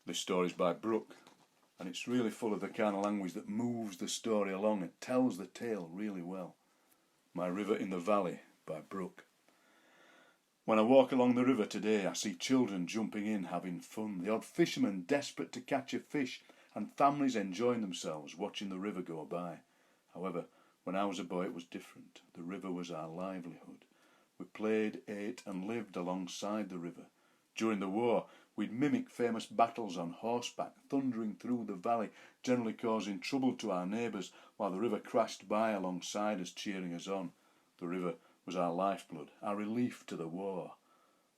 This story's by Brook, and it's really full of the kind of language that moves the story along and tells the tale really well. My River in the Valley by Brook. When I walk along the river today, I see children jumping in, having fun, the odd fisherman desperate to catch a fish, and families enjoying themselves watching the river go by. However, when I was a boy it was different. The river was our livelihood. We played, ate and lived alongside the river. During the war, we'd mimic famous battles on horseback, thundering through the valley, generally causing trouble to our neighbours, while the river crashed by alongside us, cheering us on. The river was our lifeblood, our relief to the war.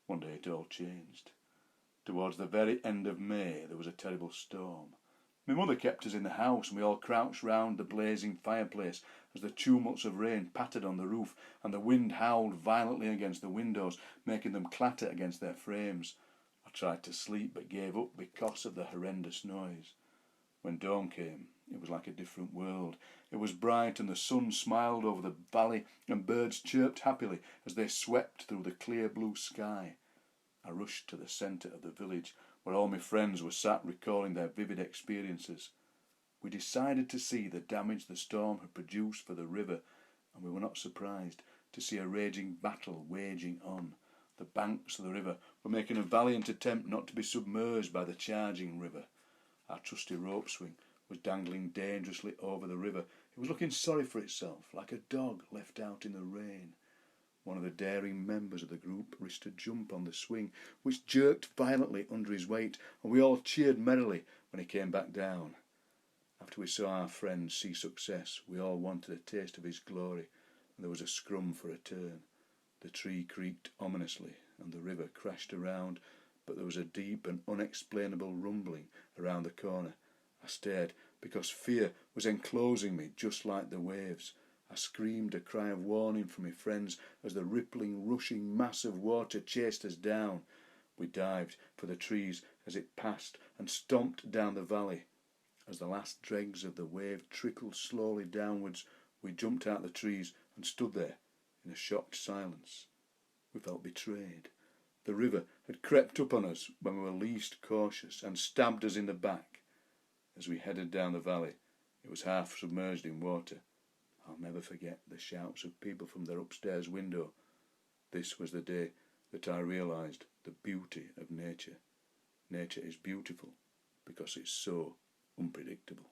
One day it all changed. Towards the very end of May there was a terrible storm. My mother kept us in the house, and we all crouched round the blazing fireplace as the tumults of rain pattered on the roof and the wind howled violently against the windows, making them clatter against their frames. I tried to sleep but gave up because of the horrendous noise. When dawn came, it was like a different world. It was bright and the sun smiled over the valley and birds chirped happily as they swept through the clear blue sky. I rushed to the centre of the village where all my friends were sat recalling their vivid experiences. We decided to see the damage the storm had produced for the river, and we were not surprised to see a raging battle waging on. The banks of the river were making a valiant attempt not to be submerged by the charging river. Our trusty rope swing was dangling dangerously over the river. It was looking sorry for itself, like a dog left out in the rain. One of the daring members of the group risked a jump on the swing, which jerked violently under his weight, and we all cheered merrily when he came back down. After we saw our friend see success, we all wanted a taste of his glory, and there was a scrum for a turn. The tree creaked ominously, and the river crashed around, but there was a deep and unexplainable rumbling around the corner. I stared, because fear was enclosing me just like the waves. I screamed a cry of warning from my friends as the rippling, rushing mass of water chased us down. We dived for the trees as it passed and stomped down the valley. As the last dregs of the wave trickled slowly downwards, we jumped out the trees and stood there in a shocked silence. We felt betrayed. The river had crept up on us when we were least cautious and stabbed us in the back. As we headed down the valley, it was half submerged in water. I'll never forget the shouts of people from their upstairs window. This was the day that I realised the beauty of nature. Nature is beautiful because it's so unpredictable.